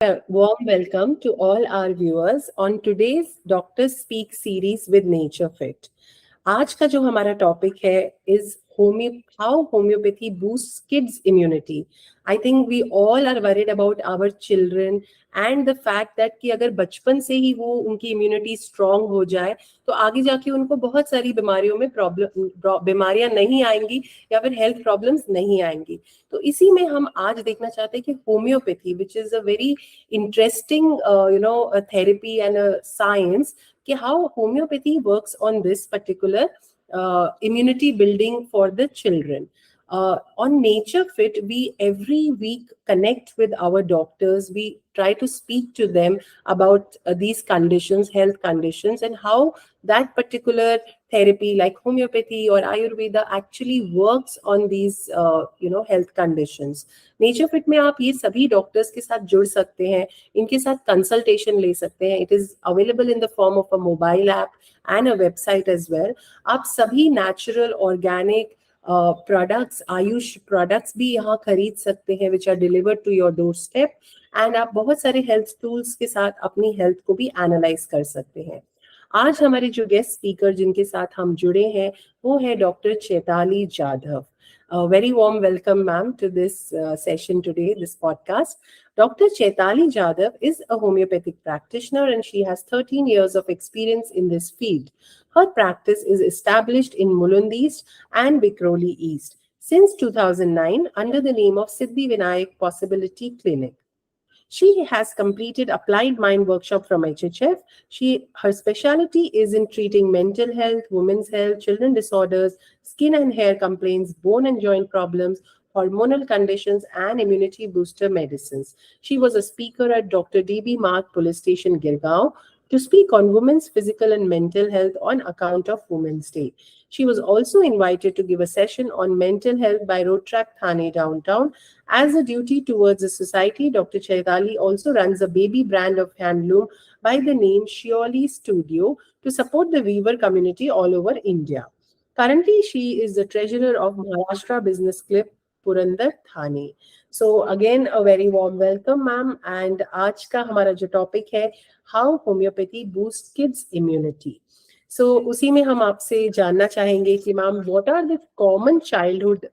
Warm welcome to all our viewers on today's Doctor Speak series with Nature Fit. आज का जो हमारा topic है is how homeopathy boost kids immunity. I think we all are worried about our children and the fact that कि अगर बचपन से ही वो उनकी इम्यूनिटी स्ट्रांग हो जाए तो आगे जाके उनको बहुत सारी बीमारियों में बीमारियां नहीं आएंगी या फिर हेल्थ प्रॉब्लम्स नहीं आएंगी. तो इसी में हम आज देखना चाहते हैं कि homeopathy which is a very interesting therapy and science, कि how homeopathy works on this particular immunity building for the children. On Nature Fit, we every week connect with our doctors. We try to speak to them about these conditions, health conditions, and how that particular therapy like homeopathy or Ayurveda actually works on these health conditions. Nature Fit में आप ये सभी doctors के साथ जुड़ सकते हैं, इनके साथ कंसल्टेशन ले सकते हैं. It is available in the form of a mobile app and a website as well. आप सभी natural organic products, AYUSH products भी यहाँ खरीद सकते हैं which are delivered to your doorstep. And आप बहुत सारे हेल्थ टूल्स के साथ अपनी हेल्थ को भी एनालाइज कर सकते हैं. आज हमारे जो गेस्ट स्पीकर जिनके साथ हम जुड़े हैं वो है doctor Chaitali Jadhav. A very warm welcome, ma'am, to this session today, this podcast. Dr. Chaitali Jadhav is a homeopathic practitioner and she has 13 years of experience in this field. Her practice is established in Mulund East and Vikhroli East since 2009 under the name of Siddhi Vinayak Possibility Clinic. She has completed applied mind workshop from HHF. Her specialty is in treating mental health, women's health, children disorders, skin and hair complaints, bone and joint problems, hormonal conditions, and immunity booster medicines. She was a speaker at Dr. D.B. Mark Police Station, Girgaon, to speak on women's physical and mental health on account of Women's Day. She was also invited to give a session on mental health by Road Track Thane downtown. As a duty towards the society, Dr. Chaitali also runs a baby brand of handloom by the name Shioli Studio to support the weaver community all over India. Currently, she is the treasurer of Maharashtra Business Club, Purandar, Thane. So again, a very warm welcome, ma'am. And आज का हमारा जो topic है how homeopathy boosts kids immunity. So उसी में हम आपसे जानना चाहेंगे कि ma'am, what are the common childhood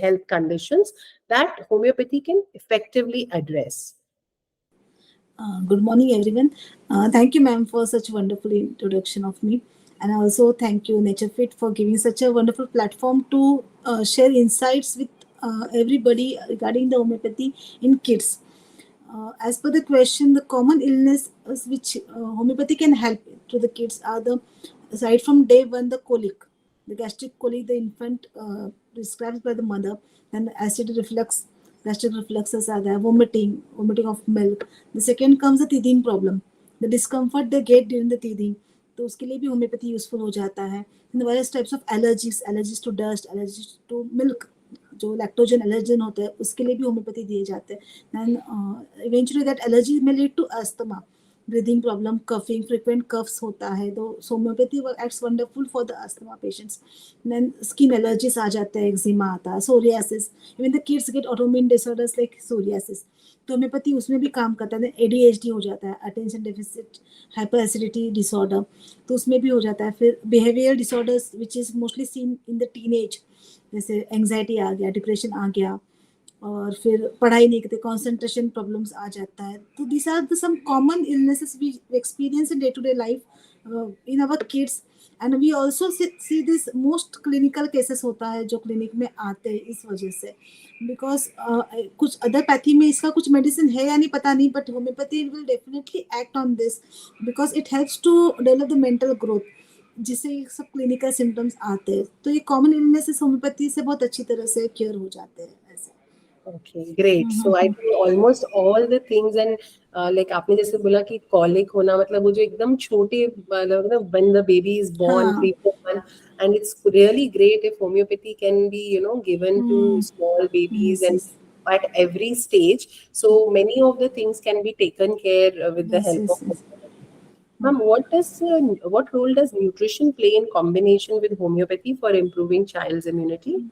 health conditions that homeopathy can effectively address? Good morning, everyone. Thank you, ma'am, for such wonderful introduction of me. And also thank you, NatureFit, for giving such a wonderful platform to share insights with everybody regarding the homeopathy in kids. As per the question, the common illness which homeopathy can help to the kids are right from day one, the colic, the gastric colic, the infant prescribed by the mother, and the acid reflux, gastric refluxes are there, vomiting of milk. The second comes the teething problem, the discomfort they get during the teething. तो उसके लिए भी homeopathy useful हो जाता है. In various types of allergies to dust, allergies to milk, जो lactogen allergen होते हैं उसके लिए भी होम्योपैथी दिए जाते हैं. एंड इवेंचुअली दैट एलर्जी में lead to asthma, breathing problem, coughing, frequent coughs होता है. तो homeopathy acts wonderful for the asthma patients. Then skin allergies आ जाते हैं, एक्जिमा आता है, psoriasis, even the kids get autoimmune disorders like psoriasis. तो होम्योपैथी उसमें भी काम करता है. ADHD हो जाता है, attention deficit hyper acidity disorder, तो उसमें भी हो जाता है. फिर behaviour disorders which is mostly seen in the teenage, जैसे एंग्जाइटी आ गया, डिप्रेशन आ गया, और फिर पढ़ाई नहीं करते, कॉन्सेंट्रेशन प्रॉब्लम्स आ जाता है. तो this are the some common illnesses we experience in day to day life in our kids. And we also see this most clinical cases होता है जो क्लिनिक में आते हैं इस वजह से. बिकॉज कुछ अदर पैथी में इसका कुछ मेडिसिन है या नहीं पता नहीं, but homeopathy will definitely act on this because it helps to develop the mental growth, जिससे ये सब क्लिनिकल सिम्टम्स आते हैं. तो ये कॉमन इलनेसेस होम्योपैथी से बहुत अच्छी तरह से क्योर हो जाते हैं. Okay, great. So I think almost all the things and like आपने जैसे बोला कि colic होना, मतलब वो जो एकदम छोटे, मतलब when the baby is born, preborn, and it's really great if homeopathy can be given to small babies and at every stage. So many of the things can be taken care with the help of homeopathy. Ma'am, what role does nutrition play in combination with homeopathy for improving child's immunity?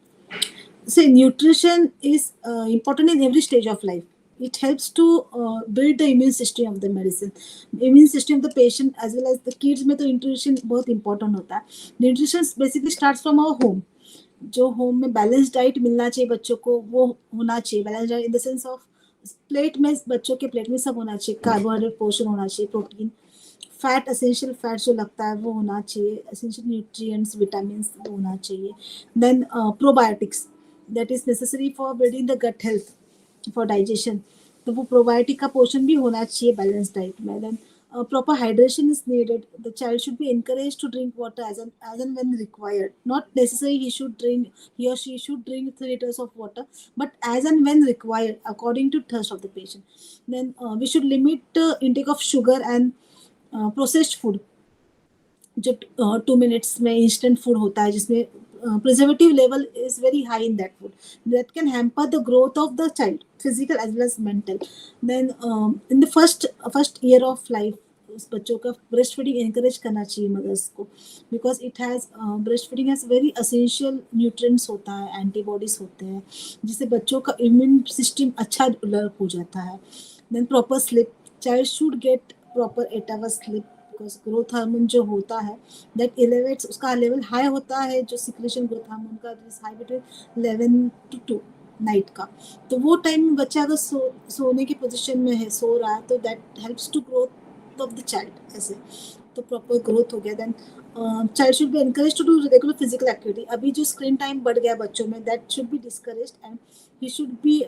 So nutrition is important in every stage of life. it helps to build the immune system of the medicine, immune system of the patient as well as the kids में तो nutrition बहुत important होता है। nutrition basically starts from our home। जो home में balance diet मिलना चाहिए बच्चों को वो होना चाहिए, balance diet in the sense of plate में, बच्चों के प्लेट में सब होना चाहिए, कार्बोहाइड्रेट पोर्शन होना चाहिए, प्रोटीन, फैट, एसेंशियल फैट जो लगता है वो होना चाहिए, एसेंशियल न्यूट्रिएंट्स, विटामिन वो होना चाहिए। Then probiotics that is necessary for building the gut health, for digestion, तो वो प्रोबायोटिक का पोर्शन भी होना चाहिए बैलेंस डाइट में। देन proper hydration is needed. The child should be encouraged to drink water as and when required. Not necessarily he or she should drink 3 liters of water, but as and when required according to thirst of the patient. Then we should limit intake of sugar and processed food, जो 2 minutes में instant food होता है जिसमें preservative level is very high in that food, that can hamper the growth of the child physical as well as mental. Then in the first year of life उस बच्चों का breast feeding encourage करना चाहिए mother's को, because it has breast feeding has very essential nutrients होता है, antibodies होते हैं जिससे बच्चों का इम्यून सिस्टम अच्छा डेवलप हो जाता है। Then proper sleep, child should get proper 8 hours sleep, because growth hormone जो होता है दैट एलिवेट्स, उसका लेवल हाई होता है, जो सिक्रेशन ग्रोथ हार्मोन का is high between 11 to 2 night का। तो वो टाइम में बच्चा अगर सोने की पोजीशन में है, सो रहा है, तो that helps to growth of the child, ऐसे तो प्रॉपर ग्रोथ हो गया। Then child should be encourage to do regular physical activity. अभी जो स्क्रीन टाइम बढ़ गया बच्चों में, that should be discouraged and he should be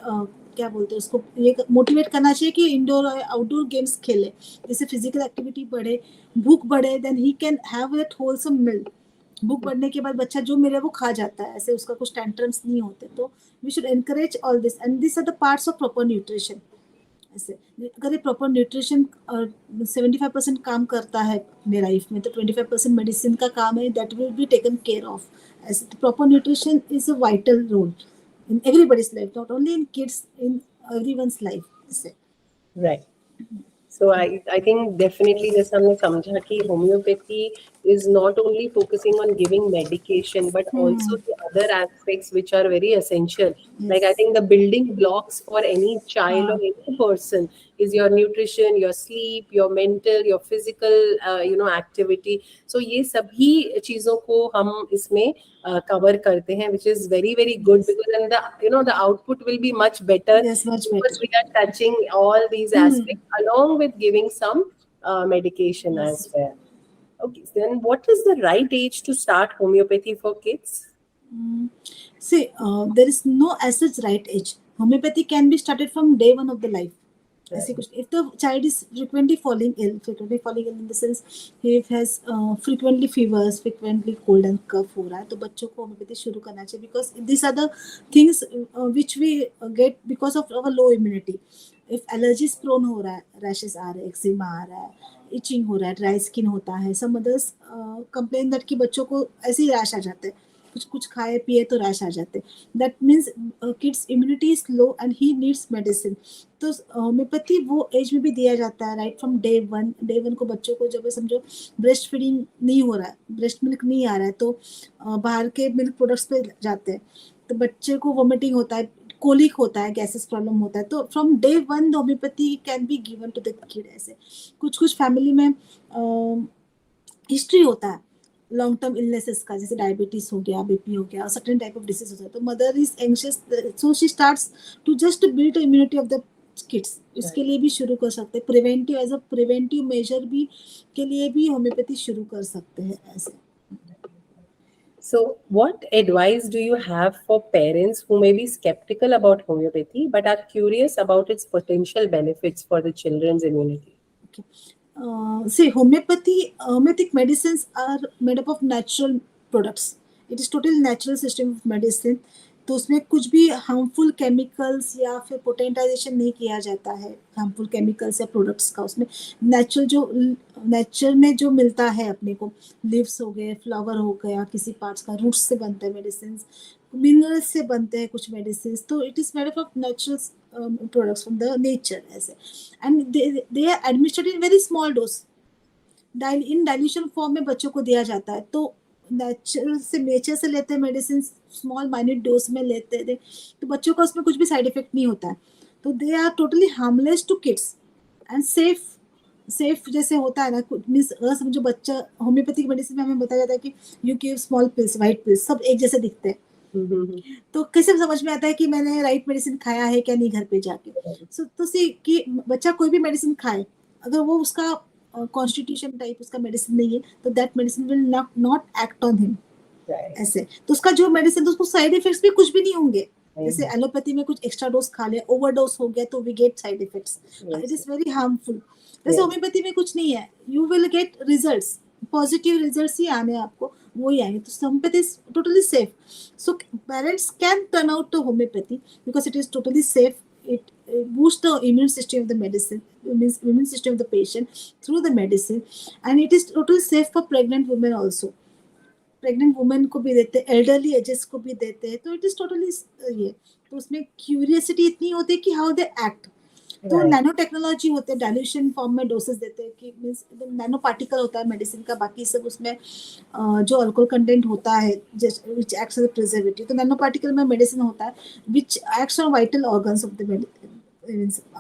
क्या बोलते हैं उसको, ये मोटिवेट करना चाहिए कि इंडोर और आउटडोर गेम्स खेले, जिससे फिजिकल एक्टिविटी बढ़े, भूख बढ़े, then he can have that wholesome meal. भूख बढ़ने के बाद बच्चा जो मिले वो खा जाता है, ऐसे उसका कुछ टेंट्रम्स नहीं होते। तो we should encourage all this and this are the parts of proper nutrition. ऐसे अगर ये प्रॉपर न्यूट्रिशन 75% काम करता है अपने लाइफ में, तो 25% मेडिसिन का काम है, that will be taken care of. ऐसे proper nutrition is a vital role in everybody's life, not only in kids, in everyone's life. Right. So I think definitely जैसे हमने समझा कि homeopathy is not only focusing on giving medication but also the other aspects which are very essential. Yes. Like I think the building blocks for any child or any person is your nutrition, your sleep, your mental, your physical activity. So ये सभी चीजों को हम इसमें cover करते हैं, which is very very good, because then the output will be much better. Yes, much because better. we are touching all these aspects along with giving some medication Yes. as well. Okay, so then what is the right age to start homeopathy for kids? See, there is no as such right age. Homeopathy can be started from day one of the life. ऐसे कुछ, if the child is frequently falling ill in the sense he has frequently fevers, frequently cold and cough हो रहा है, तो बच्चों को homeopathy शुरू करना चाहिए, because these are the things which we get because of our low immunity. if allergies prone हो रहा है, रैशेस आ रहे हैं, एक्जिमा आ रहा है, इचिंग हो रहा है, ड्राई स्किन होता है, सम मदर्स कंप्लेन दैट कि बच्चों को ऐसे ही रैश आ जाते हैं, कुछ खाए पिए तो रैश आ जाते, that means kids immunity is low and he needs medicine. तो होम्योपैथी वो एज में भी दिया जाता है, राइट फ्रॉम डे वन को बच्चों को, जब समझो ब्रेस्ट फीडिंग नहीं हो रहा है, ब्रेस्ट मिल्क नहीं आ रहा है, तो बाहर के मिल्क प्रोडक्ट्स पे जाते हैं, तो बच्चे को वोमिटिंग होता है, कोलिक होता है, गैसेस प्रॉब्लम होता है, तो from day one homeopathy can be given to the kid. ऐसे कुछ फैमिली में हिस्ट्री होता है लॉन्ग टर्म इलनेसेस का, जैसे डायबिटीज हो गया, बीपी हो गया, सर्टेन टाइप ऑफ डिसीज होता है, तो mother is anxious, so she starts to just build immunity of the kids. इसके लिए भी शुरू कर सकते हैं, preventive as a preventive measure भी के लिए भी होम्योपैथी शुरू कर सकते हैं ऐसे। So what advice do you have for parents who may be skeptical about homeopathy but are curious about its potential benefits for the children's immunity? Okay. See, homeopathic medicines are made up of natural products. It is total natural system of medicine. तो उसमें कुछ भी harmful chemicals या फिर potentisation नहीं किया जाता है, हार्मफुल केमिकल्स या प्रोडक्ट्स का। उसमें नेचर में जो मिलता है अपने को, लीव्स हो गए, फ्लावर हो गया, किसी पार्ट्स का, रूट्स से बनते हैं मेडिसिन, मिनरल्स से बनते हैं कुछ मेडिसिन, तो it is made up of natural products from the nature ऐसे, and they are administered in very small dose, in dilution form में बच्चों को दिया जाता है। तो नेचर से लेते हैं मेडिसिन, स्मॉल माइन्यूट डोज में लेते हैं, तो बच्चों का उसमें कुछ भी साइड इफेक्ट नहीं होता है। तो they are totally harmless to kids and safe जैसे होता है ना, मीन्स अगर समझो बच्चा, होम्योपैथिक मेडिसिन में हमें बताया जाता है कि you give small pills, white pills, सब एक जैसे दिखते हैं, तो कैसे समझ में आता है कि मैंने राइट मेडिसिन खाया है क्या नहीं घर पे जाके। सो तो सी कि बच्चा कोई भी मेडिसिन खाए, अगर वो उसका कॉन्स्टिट्यूशन टाइप उसका मेडिसिन नहीं है, तो that medicine will not act on him ऐसे। तो उसका जो मेडिसिन, तो उसको साइड इफेक्ट्स भी कुछ भी नहीं होंगे। जैसे एलोपैथी में कुछ एक्स्ट्रा डोज खा लिया, ओवरडोज हो गया तो we get side effects, it is very harmful. जैसे होम्योपैथी में कुछ नहीं है, you will get results, positive results ही आने आपको, वो ही आएंगे। तो homeopathy is totally safe, so parents can turn out to homeopathy because it is totally safe. It boosts the immune system of the medicine, immune system of the patient through the medicine, and it is totally safe for pregnant women also. Pregnant women को भी देते हैं, elderly edges को भी देते हैं, तो it is totally ये। तो उसमें क्यूरियसिटी इतनी होती है कि हाउ दे एक्ट। तो नैनो टेक्नोलॉजी होते हैं, डायल्यूशन फॉर्म में डोसेस देते हैं कि मींस नैनो पार्टिकल होता है मेडिसिन का, बाकी सब उसमें जो अल्कोहल कंटेंट होता है which acts as a preservative, तो नैनो पार्टिकल में मेडिसिन होता है which acts on vital organs of the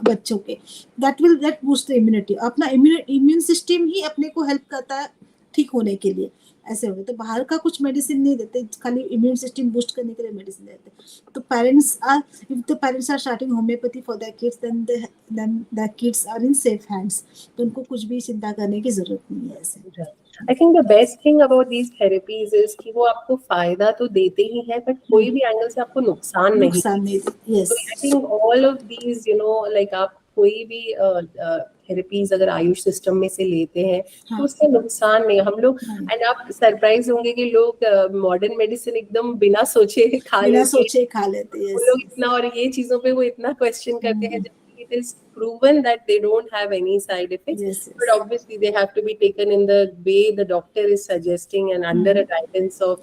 बच्चों के, दैट बूस्ट द इम्यूनिटी। अपना इम्यून सिस्टम ही अपने को हेल्प करता है ठीक होने के लिए, ऐसे हो गए। तो बाहर का कुछ मेडिसिन नहीं देते, खाली इम्यून सिस्टम बूस्ट करने के लिए मेडिसिन देते। तो parents are, if the parents are starting homeopathy for their kids, then the kids are in safe hands, तो उनको कुछ भी चिंता करने की जरूरत नहीं है ऐसे। I think the best thing about these therapies is कि वो आपको फायदा तो देते ही हैं, बट कोई भी एंगल से आपको नुकसान नहीं। yes. So I think all of these, like आप कोई भी थेरेपीज अगर आयुष सिस्टम में से लेते हैं तो उससे नुकसान नहीं हम लोग। एंड आप सरप्राइज होंगे कि लोग मॉडर्न मेडिसिन एकदम बिना सोचे खा लेते हैं। वो लोग इतना, और ये चीजों पे वो इतना क्वेश्चन करते हैं, it is proven that they don't have any side effects. Yes. But obviously they have to be taken in the way the doctor is suggesting and under a guidance of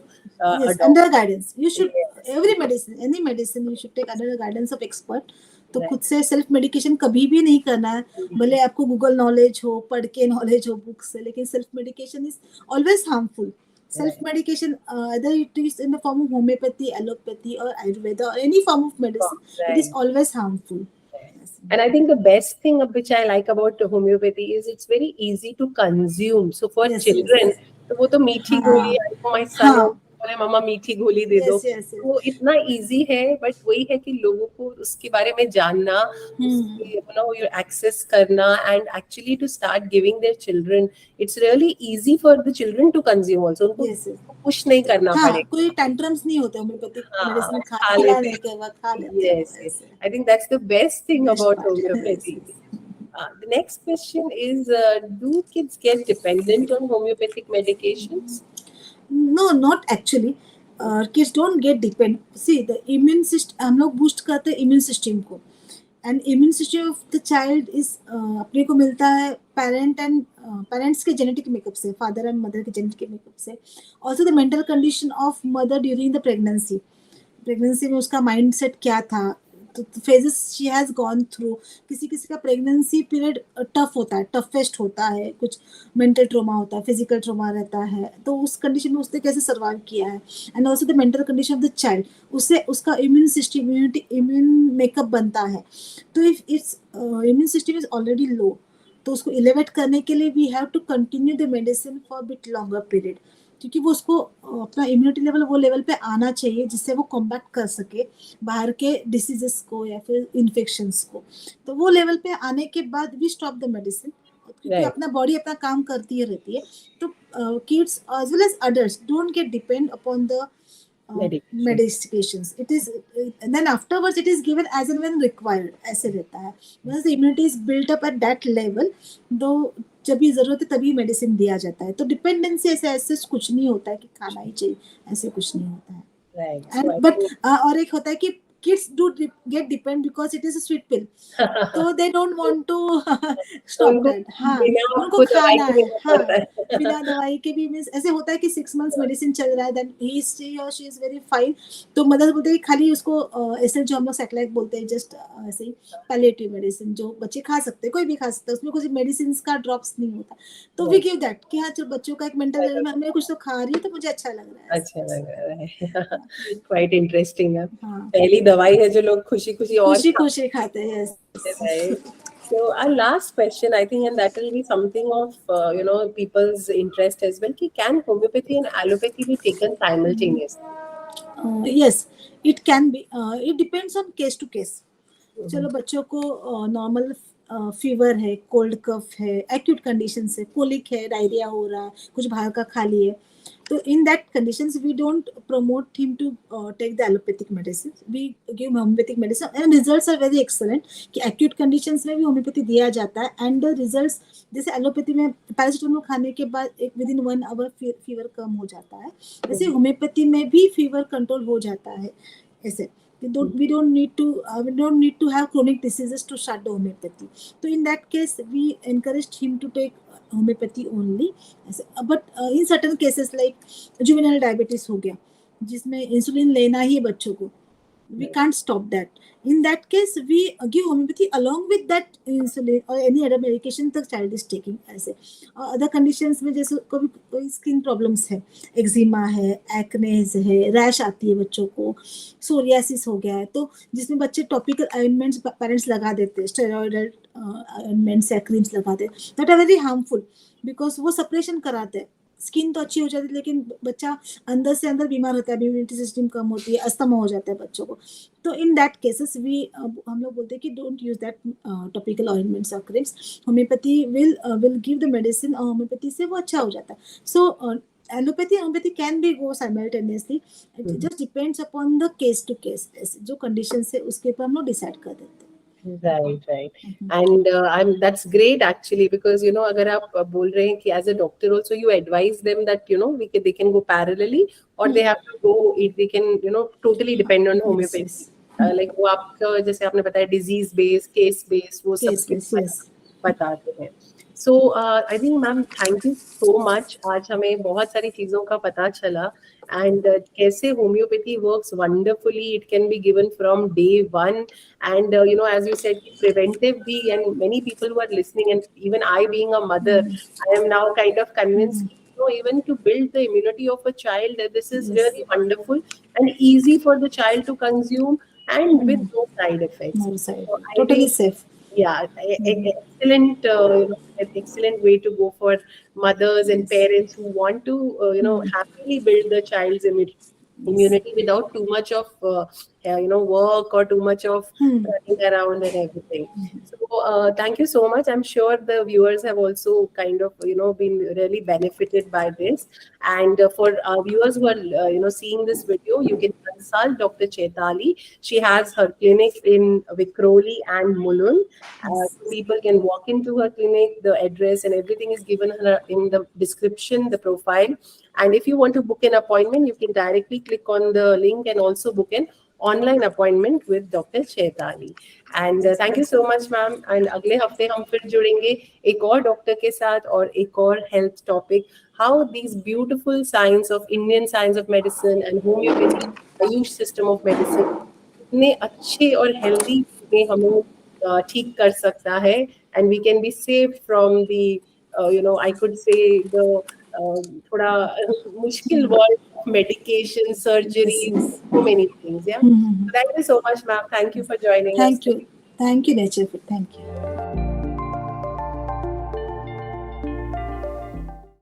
under guidance. You should, every medicine, any medicine you should take under the guidance of expert. तो खुद से self medication कभी भी नहीं करना है, भले आपको गूगल नॉलेज हो, पढ़ के नॉलेज हो बुक से, लेकिन self medication is always harmful. Self medication, either it is in the form of homeopathy, allopathy, or Ayurveda, or any form of medicine, it is always harmful. And I think the best thing of which I like about homeopathy is it's very easy to consume. So for children, तो वो तो मीठी गोली, my son बोले मम्मा मीठी गोली दे दो, वो इतना इजी है। बट वही है कि लोगों को उसके बारे में जानना, you access करना, and actually to start giving their children, it's really easy for the children to consume also. उनको पुश नहीं करना पड़ेगा, कोई टेंट्रम्स नहीं होते होम्योपैथिक मेडिसिन खिलाने के वक्त खा लेते हैं। Yes. I think that's the best thing about homeopathy. The next question is, do kids get dependent on homeopathic medications? No, not actually. Kids don't get depend. See, the immune system, हम लोग boost करते हैं immune system को, and immune system of the child is अपने को मिलता है parents के genetic makeup से, father and mother के genetic makeup से, also the mental condition of mother during the pregnancy में उसका mindset क्या था, तो phases she has gone through. किसी का प्रेगनेंसी पीरियड टफ होता है, टफेस्ट होता है, कुछ मेंटल ट्रॉमा होता है, फिजिकल ट्रॉमा रहता है, तो उस कंडीशन में उसने कैसे सर्वाइव किया है, and also the mental condition of the child, उससे उसका इम्यून सिस्टम इम्यून मेकअप बनता है। तो if its immune system is already low, तो उसको एलिवेट करने के लिए we have to continue the medicine for bit longer period, क्योंकि वो उसको अपना इम्यूनिटी लेवल वो लेवल पे आना चाहिए जिससे वो कॉम्बैट कर सके बाहर के डिसीजेस को या फिर इन्फेक्शंस को। तो वो लेवल पे आने के बाद वी स्टॉप द मेडिसिन, क्योंकि अपना बॉडी अपना काम करती है रहती है। तो kids as well as adults don't get depend upon the medications. It is and then afterwards it is given as and when required, ऐसे रहता है। once the immunity is built up at that level, तो जब भी जरूरत है तभी medicine दिया जाता है। तो डिपेंडेंसी ऐसे कुछ नहीं होता है कि खाना ही चाहिए, ऐसे कुछ नहीं होता है। and but और एक होता है कि kids do get depend because it is a sweet pill, तो they don't want to stop that. हाँ, उनको खाना है, हाँ, बिना दवाई के भी मीन्स ऐसे होता है कि 6 months मेडिसिन चल रहा है, then he or she is very fine, तो मदर बोलते हैं खाली उसको ऐसे जो हम लोग सैक्लाइक बोलते हैं, जस्ट ऐसे ही पैलिएटिव मेडिसिन जो बच्चे खा सकते हैं, कोई भी खा सकता है, उसमें कुछ मेडिसिन का ड्रॉप्स नहीं होता, तो वी गिव दैट कि हाँ चलो बच्चों का एक मेंटल मैं कुछ तो खा रही हूँ तो मुझे अच्छा लग रहा है, क्वाइट इंटरेस्टिंग है। पहली दवाई है जो लोग खुशी खुशी और खुशी खुशी खाते हैं. Yes. right? So our last question, I think, and that will be something of people's interest as well. Ki can homeopathy and allopathy be taken simultaneously? Yes, it can be. It depends on case to case. चलो बच्चों को normal fever है, cold कफ है, acute condition है, colic है, diarrhoea हो रहा है, कुछ बाहर का खा लिए, तो in that conditions we don't promote him to take the allopathic medicine, we give homeopathic medicine and results are very excellent. कि एक्यूट कंडीशंस में भी होम्योपैथी दिया जाता है एंड द रिजल्ट्स, जैसे एलोपैथी में पैरासिटामोल खाने के बाद एक विद इन 1 आवर फीवर कम हो जाता है, वैसे होम्योपैथी में भी फीवर कंट्रोल हो जाता है. ऐसे we don't need to have chronic diseases to start the homeopathy. So in that case we encouraged him to take homeopathy only. But in certain cases like juvenile diabetes हो गया जिसमें insulin लेना ही है बच्चों को, we can't stop that. In that case we give homeopathy along with that insulin or any other medication the child is taking. ऐसे other conditions में जैसे कोई स्किन प्रॉब्लम्स है, एक्जिमा है, एक्नेज है, रैश आती है बच्चों को, सोरियासिस हो गया है, तो जिसमें बच्चे टॉपिकल ऑइंटमेंट्स पेरेंट्स लगा देते हैं, स्टेरॉइडल ऑइंटमेंट्स या क्रीम्स लगाते हैं, that are very harmful because वो सप्रेशन कराते हैं. स्किन तो अच्छी हो जाती है लेकिन बच्चा अंदर से अंदर बीमार होता है, इम्यूनिटी सिस्टम कम होती है, अस्थमा हो जाता है बच्चों को. तो इन दैट केसेस हम लोग बोलते हैं कि don't use that topical ointments और creams. Homeopathy will give the medicine और होम्योपैथी से वो अच्छा हो जाता है. So allopathy homeopathy can be go simultaneously, it just depends upon the case to case. जो कंडीशन है उसके ऊपर हम लोग डिसाइड कर देते हैं. Right. And that's great actually, because अगर आप बोल रहे हैं कि as a doctor also you advise them that they can go parallelly or they have to go, they can totally depend on homeopathy. Like वो आपका जैसे आपने बताया disease based, case based, वो सब बताते हैं. So I think ma'am thank you so much. आज हमें बहुत सारी चीज़ों का पता चला and कैसे homeopathy works wonderfully. It can be given from day one, and as you said, preventive भी, and many people who are listening, and even I being a mother, I am now kind of convinced even to build the immunity of a child, that this is really wonderful and easy for the child to consume and with no side effects. No side effects. So totally safe. Yeah, excellent, excellent way to go for mothers and parents who want to, happily build the child's immunity without too much of, work or too much of running around and everything. So thank you so much. I'm sure the viewers have also kind of, been really benefited by this. And for our viewers who are, seeing this video, you can consult Dr. Chaitali. She has her clinic in Vikhroli and Mulund. People can walk into her clinic. The address and everything is given in the description, the profile. And if you want to book an appointment, you can directly click on the link and also book an online appointment with Dr. Chaitali. And thank you so much, ma'am. And अगले हफ्ते हम फिर जुड़ेंगे एक और doctor के साथ और एक और health topic. How these beautiful science of Indian science of medicine and homeopathy, Ayush system of medicine, इतने अच्छे और healthy में हमें ठीक कर सकता है, and we can be saved from the, I could say the थोड़ा मुश्किल world of medication, surgeries, so many things. Yeah. Thank you so much, ma'am. Thank you for joining us. Thank you, Nature Fit. Thank you.